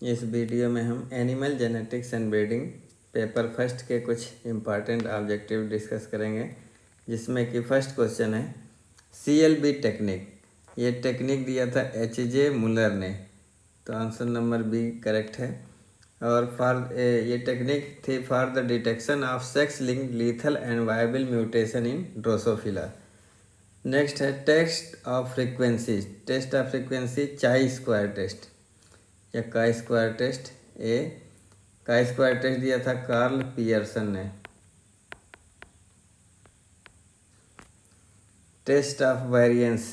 इस वीडियो में हम animal genetics and breeding paper first के कुछ इम्पॉर्टेंट ऑब्जेक्टिव डिस्कस करेंगे, जिसमें कि फर्स्ट क्वेश्चन है CLB टेक्निक। ये टेक्निक दिया था HJ मुलर ने, तो आंसर नंबर बी करेक्ट है। और ये टेक्निक थी for the detection of sex linked lethal and viable mutation in Drosophila. Next है test of frequency chi square test या chi square test. Chi square test दिया था कार्ल पियर्सन ने। Test of variance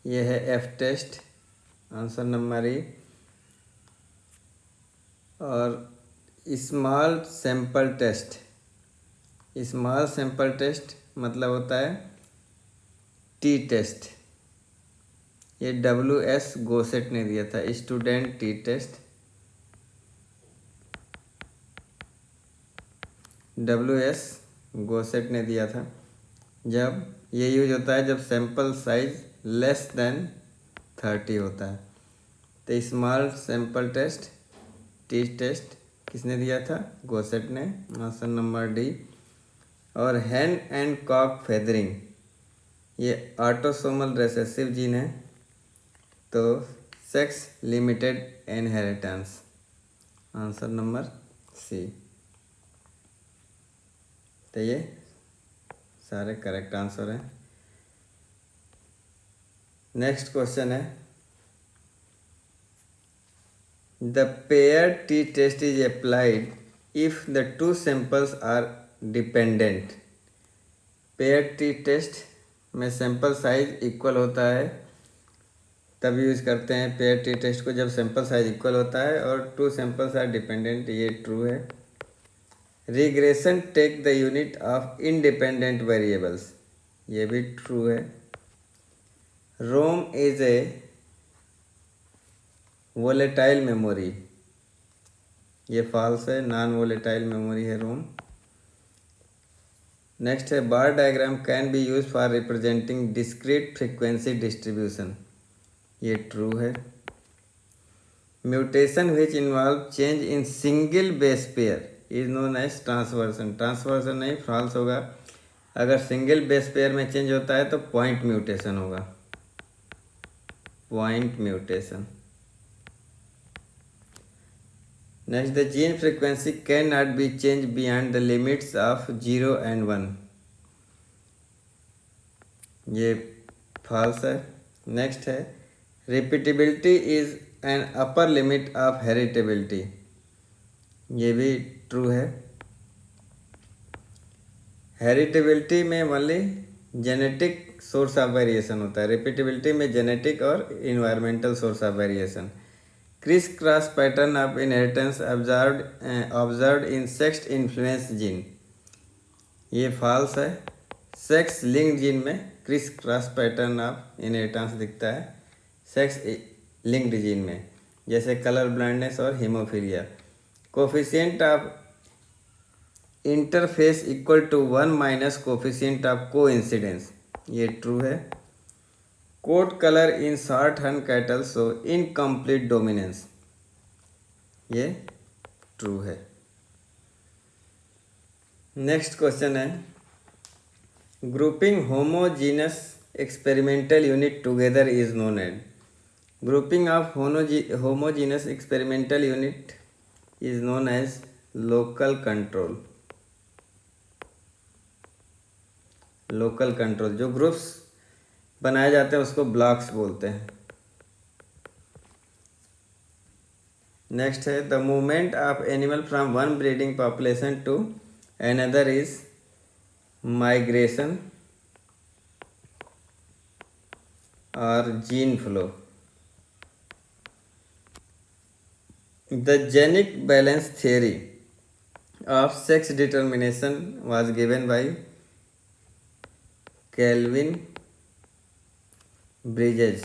ये है F test, answer number E. और small sample test मतलब होता है T टेस्ट। ये WS गोसेट ने दिया था, student T test. WS Gosset ने दिया था। जब ये यूज होता है जब सैंपल साइज लेस देन 30 होता है। तो small sample test T test किसने दिया था? गोसेट ने, आंसर नंबर डी। और हैन एंड कॉक फेदरिंग ये ऑटोसोमल रिसेसिव जीन है, तो sex limited inheritance, answer number C. तो ये सारे करेक्ट आंसर हैं। नेक्स्ट क्वेश्चन है the pair T test is applied if the two samples are dependent. Pair T test में sample size equal होता है तब यूज करते हैं पेयर T टेस्ट को, जब सैंपल साइज इक्वल होता है और टू सैंपल्स आर डिपेंडेंट। ये ट्रू है। Regression take the unit of independent variables, ये भी ट्रू है। ROM is a volatile memory, ये फॉल्स है, नॉन वोलेटाइल मेमोरी है रोम। नेक्स्ट है bar diagram can be use for representing discrete frequency distribution, ये ट्रू है। Mutation which involve change in single base pair is known as transversion. Transversion नहीं, false होगा। अगर single base pair में change होता है तो पॉइंट म्यूटेशन होगा, point mutation. Next the gene frequency can not be change beyond the limits of 0 and 1, ये false है। नेक्स्ट है repeatability is an upper limit of heritability, ये भी ट्रू है। हेरिटेबिलिटी में only genetic source of variation होता है, repeatability में जेनेटिक और environmental source of variation. Chris cross pattern of inheritance observed in sex influence gene, ये फॉल्स है। सेक्स लिंक्ड जीन में criss cross pattern of inheritance दिखता है सेक्स लिंक्ड जीन में, जैसे कलर ब्लाइंडनेस और haemophilia. Coefficient of interface equal to 1 minus coefficient of coincidence, ये true है। Coat colour in short horn cattle so incomplete dominance, ये true है। Next question है grouping homogeneous experimental unit together is known as. Grouping of homogeneous experimental unit is known as local control. Local control, जो groups बनाए जाते हैं उसको blocks बोलते हैं। नेक्स्ट है the movement of animal from one breeding population to another is migration और gene flow. The genic balance theory of sex determination was given by Kelvin Bridges.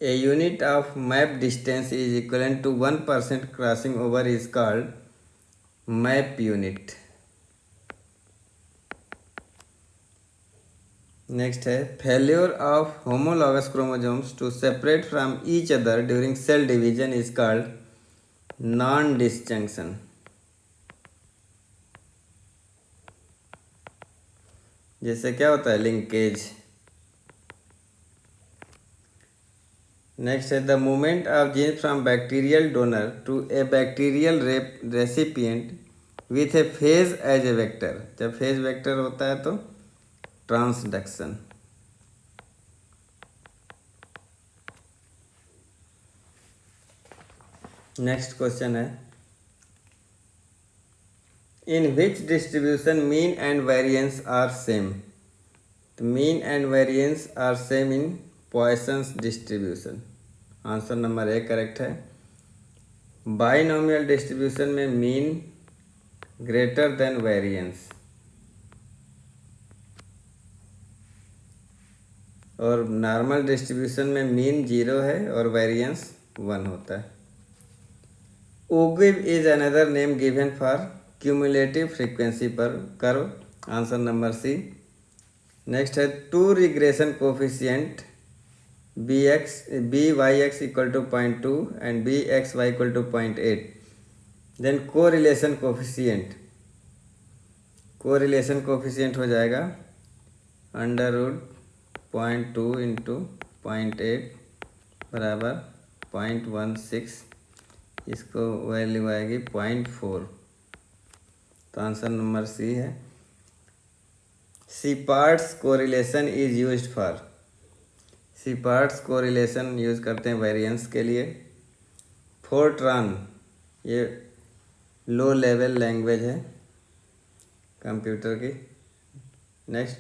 A unit of map distance is equivalent to 1% crossing over is called map unit. Next है failure of homologous chromosomes to separate from each other during cell division is called non disjunction. जैसे क्या होता है linkage. Next है the movement of gene from bacterial donor to a bacterial recipient with a phage as a vector. जब phage vector होता है तो transduction. Next question है in which distribution mean and variance are same. तो mean and variance are same in Poisson's distribution. Answer number A correct है। Binomial distribution में mean greater than variance और normal distribution में mean 0 है और variance 1 होता है। Ogive is another name given for cumulative frequency पर curve. Answer number C. Next है two regression coefficient B Y X equal to 0.2 and B X Y equal to 0.8। Then correlation coefficient हो जाएगा √0.2 into 0.8 बराबर 0.16। इसको value आएगी 0.4। तो answer number C है। सीपार्ट्स कोरिलेशन इज यूज्ड फॉर। सीपार्ट्स कोरिलेशन यूज करते हैं वेरिएंस के लिए। फोर्ट्रान ये लो लेवल लैंग्वेज है कंप्यूटर की। नेक्स्ट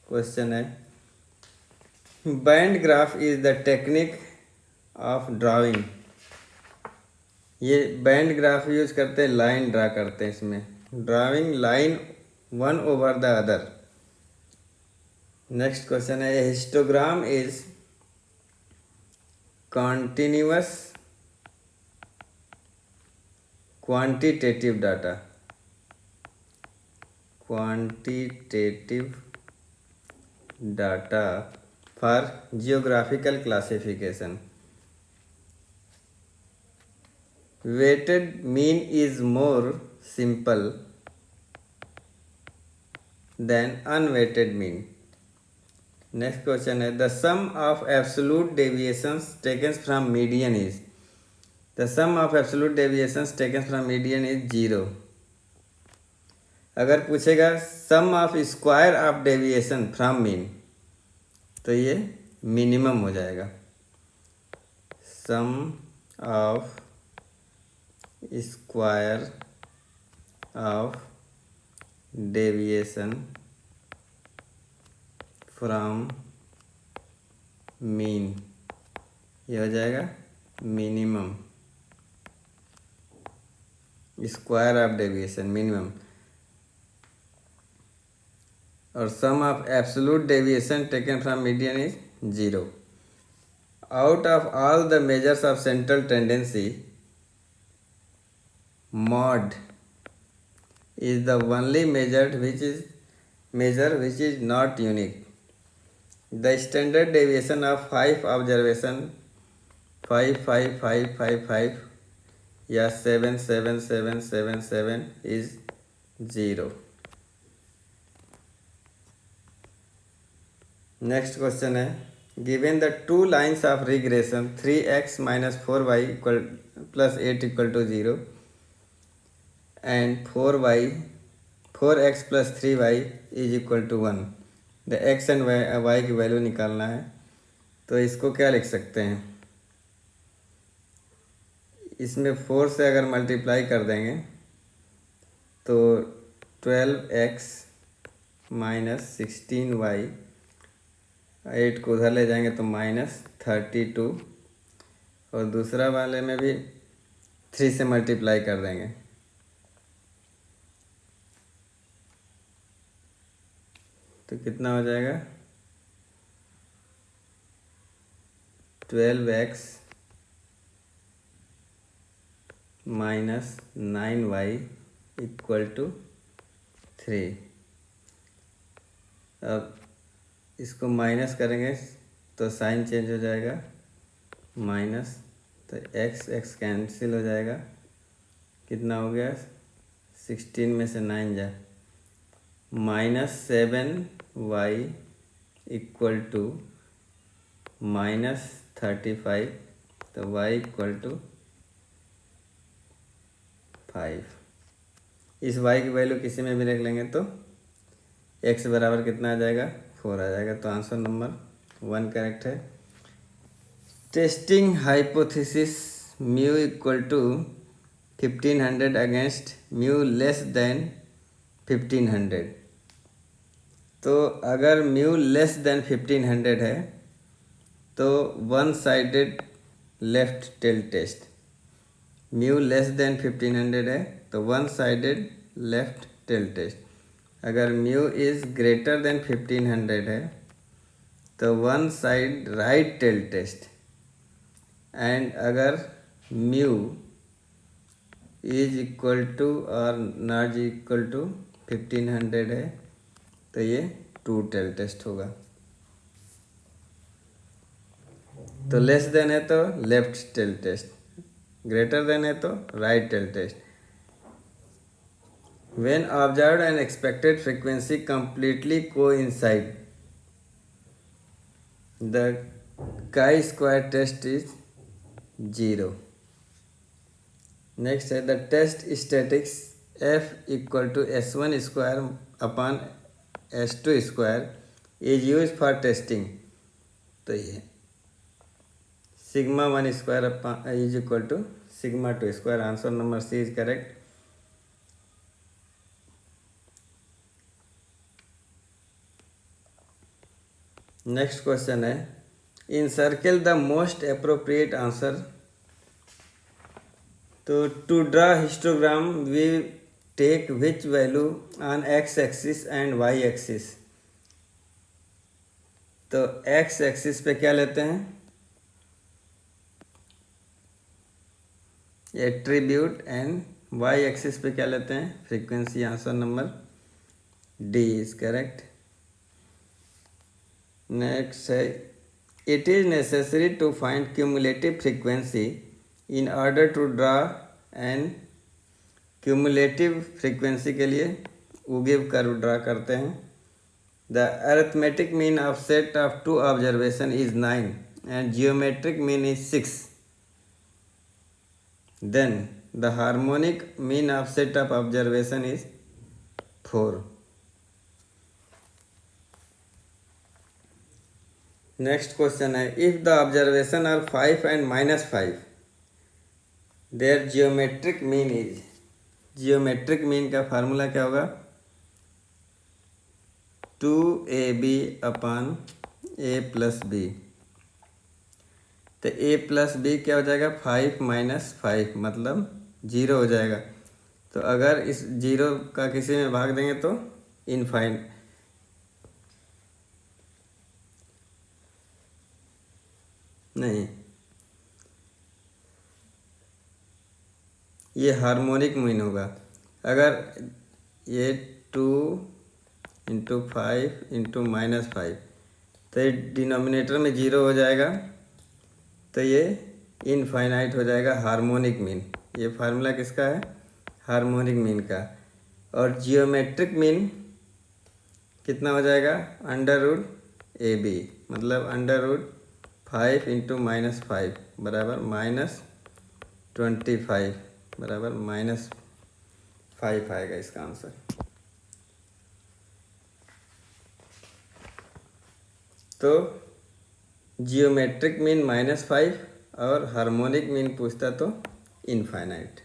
क्वेश्चन है band graph is the technique of drawing. ये बैंड ग्राफ यूज करते हैं, लाइन ड्रा करते हैं इसमें। Drawing line one over the other. Next question है histogram is continuous quantitative data. Quantitative data for geographical classification. weighted mean is more simple than unweighted mean. Next question है the sum of absolute deviations taken from median is। the sum of absolute deviations taken from median is 0। अगर पूछेगा sum of square of deviation from mean तो ये minimum हो जाएगा। sum of square of deviation from mean ये हो जाएगा minimum. Square of deviation minimum और sum of absolute deviation taken from median is 0। Out of all the measures of central tendency mod is the only measure which is not unique. The standard deviation of 5 observation 5 या 7 is 0। Next question है given the two lines of regression 3x minus 4y equal plus 8 equal to 0 and 4x plus 3y is equal to 1। The x and y की value निकालना है। तो इसको क्या लिख सकते हैं, इसमें 4 से अगर मल्टीप्लाई कर देंगे तो 12x माइनस 16y, 8 को उधर ले जाएंगे तो -32 और दूसरा वाले में भी 3 से मल्टीप्लाई कर देंगे तो कितना हो जाएगा 12x minus 9y equal to 3। अब इसको माइनस करेंगे तो साइन चेंज हो जाएगा माइनस, तो एक्स एक्स कैंसिल हो जाएगा, कितना हो गया 16 में से 9 जा -7y इक्वल टू -35, तो y इक्वल टू 5। इस y की वैल्यू किसी में भी रख लेंगे तो x बराबर कितना आ जाएगा 4 आ जाएगा, तो आंसर नंबर 1 करेक्ट है। Testing hypothesis mu equal to 1500 against mu less than 1500, तो अगर म्यू लेस देन 1500 है तो one sided left tail test. Mu less than 1500 है तो one sided left tail test. अगर म्यू इज़ ग्रेटर देन 1500 है तो one side right tail test. And अगर म्यू इज इक्वल टू और नॉट इक्वल टू 1500 है तो ये टू टेल टेस्ट होगा। तो लेस देन है तो left tail test, greater than है तो right tail test. When observed and expected frequency completely coincide, the chi square test is 0। Next है the test statics f equal to s1 square upon s2 square is use for testing, तो ये sigma 1 square is equal to sigma 2 square. Answer number C is correct. Next question है encircle the most appropriate answer. तो to draw histogram we take which value on x axis and y axis. तो x axis पे क्या लेते हैं attribute, and y axis पे क्या लेते हैं frequency. Answer number D is correct. Next है it is necessary to find cumulative frequency in order to draw and cumulative frequency के लिए उगिव कर्व ड्रा करते हैं। The arithmetic mean of set of two observation is 9 and geometric mean is 6। Then the harmonic mean of set of observation is 4। Next question है if the observation are 5 and -5 their geometric mean is. Geometric mean का formula क्या होगा 2ab upon a plus B. तो a plus B क्या हो जाएगा 5 - 5 मतलब 0 हो जाएगा। तो अगर इस 0 का किसी में भाग देंगे तो इनफाइन नहीं, ये हार्मोनिक मीन होगा। अगर ये 2 × 5 × -5 तो ये डिनोमिनेटर में 0 हो जाएगा, तो ये इनफाइनाइट हो जाएगा हार्मोनिक मीन। ये फार्मूला किसका है हार्मोनिक मीन का। और जियोमेट्रिक मीन कितना हो जाएगा √AB मतलब √5 × -5 बराबर -25 बराबर -5 आएगा इसका आंसर। तो जियोमेट्रिक मीन -5 और हार्मोनिक मीन पूछता तो इनफाइनाइट।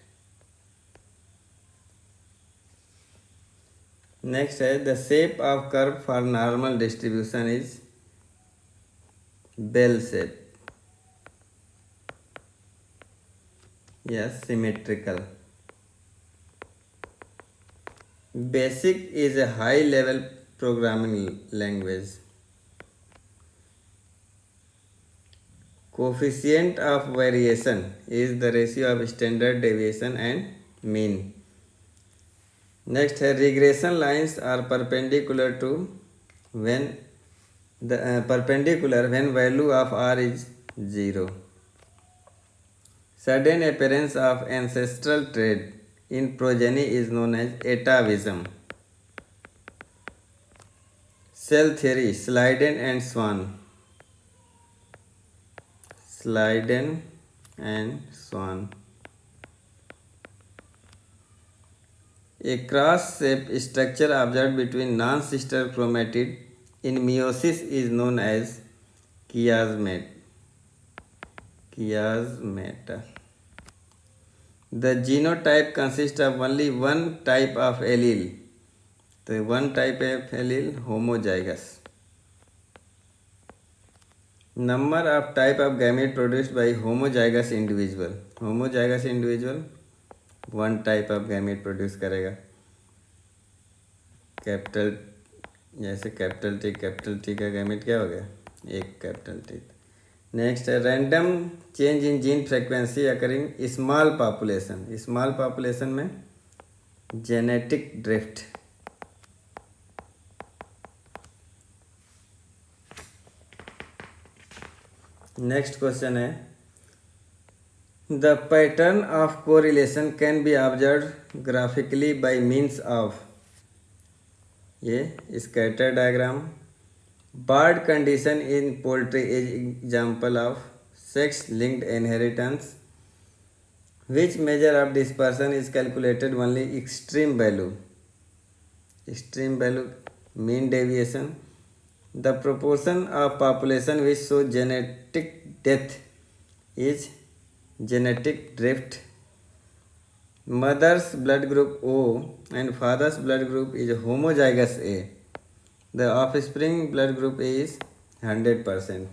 नेक्स्ट है the shape of curve for normal distribution is bell shape, yes symmetrical। basic is a high level programming language। coefficient of variation is the ratio of standard deviation and mean। next है regression lines are perpendicular to when the perpendicular when value of r is 0. Sudden appearance of ancestral trait in progeny is known as atavism. Cell theory, Slyden and Swan. Slyden and Swan. A cross-shaped structure observed between non-sister chromatid in meiosis is known as chiasmata. The genotype consists of only one type of allele. So one type of allele homozygous. Number of type of gamete produced by homozygous individual. Homozygous individual one type of gamete produce करेगा. Capital जैसे capital T का gamete क्या हो गया, एक capital T. Next है random change in gene frequency occurring small population. Small population में genetic drift. Next question है the pattern of correlation can be observe graphically by means of. ये scatter diagram. Barred condition in poultry is example of sex linked inheritance. Which measure of dispersion is calculated only extreme value. Extreme value mean deviation. The proportion of population which show genetic death is genetic drift. Mother's blood group O and father's blood group is homozygous A. The offspring blood group A is 100%.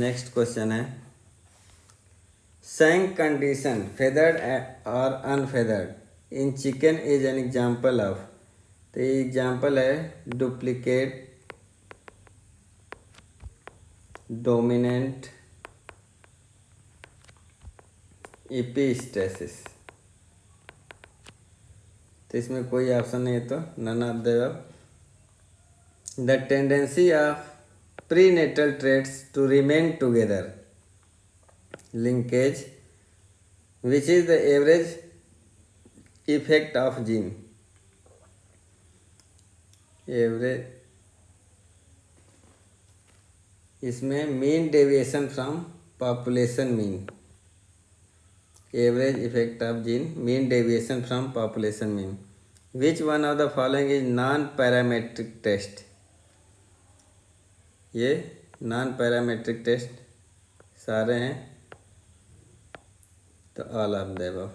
Next question है Shank condition feathered or unfeathered in chicken is an example of. तो ये example है duplicate, dominant, epistasis. तो इसमें कोई option नहीं है, तो none of the above. The tendency of prenatal traits to remain together. Linkage which is the average effect of gene. Average इसमें mean deviation from population mean. Average effect of gene mean deviation from population mean. Which one of the following is non parametric test. ये non parametric test सारे हैं, तो all of the above.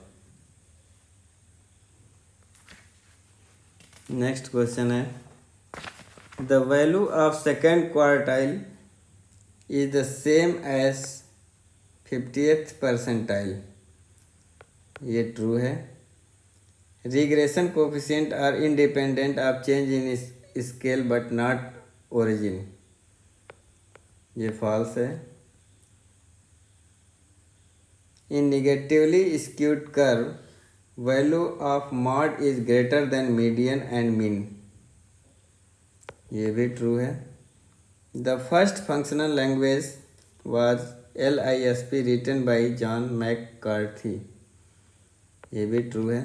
Next question है the value of second quartile is the same as 50th percentile. ये true है. Regression coefficient are independent of change in scale but not origin. ये false है. In negatively skewed curve value of mode is greater than median and mean. ये भी true है. The first functional language was LISP written by John McCarthy. ये भी true है.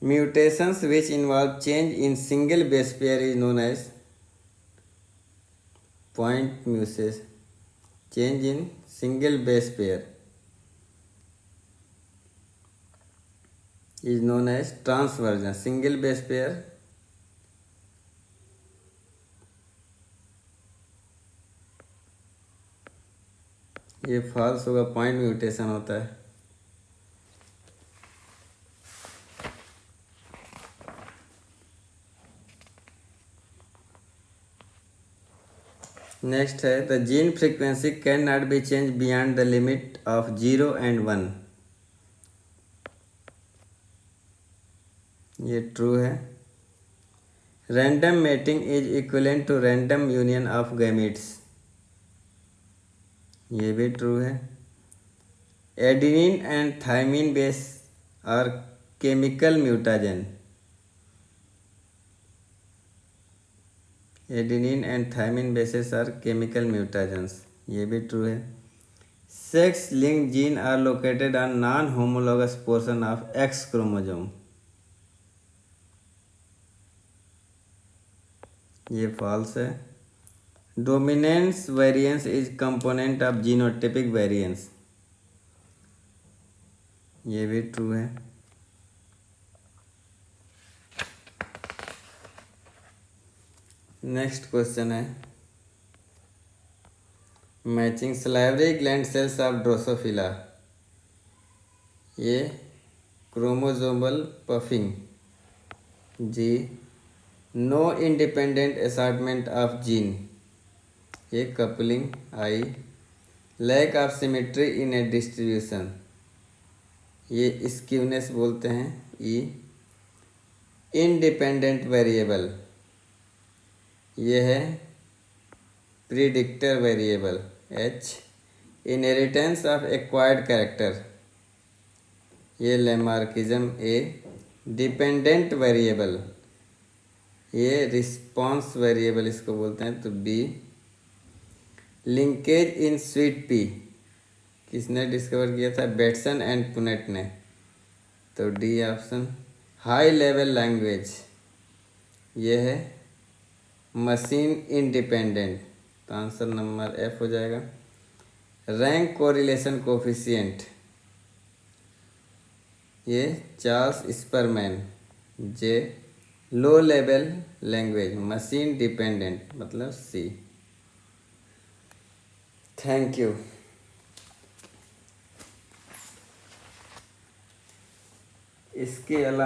Mutations which involve change in single base pair is known as point mutation. Change in single base pair is known as transversion. Single base pair ये false होगा. Point mutation होता है. Next है the gene frequency can not be change beyond the limit of 0 and 1. ये true है. Random mating is equivalent to random union of gametes. ये भी true है. Adenine and thymine base are chemical mutagen. Adenine and thymine bases are chemical mutations, ये भी true है। Sex linked gene are located on non homologous portion of x chromosome, ये false है। Dominance variance is component of genotypic variance, ये भी true है। Next question है matching salivary gland cells of Drosophila, ये chromosomal puffing, G no independent assortment of gene, ये coupling, I lack of symmetry in a distribution, ये skewness बोलते हैं, E independent variable, ये है predictor variable, H inheritance of acquired character, ये Lamarckism, A dependent variable, ये response variable इसको बोलते हैं, तो B linkage in sweet pea किसने डिस्कवर किया था, बेटसन एंड पुनेट ने, तो D option. High level language, ये है मशीन इंडिपेंडेंट, तो आंसर नंबर एफ हो जाएगा। रैंक कोरिलेशन कोफिशिएंट, ये Charles Spearman, J low level language machine dependent मतलब सी। Thank you. इसके अलावा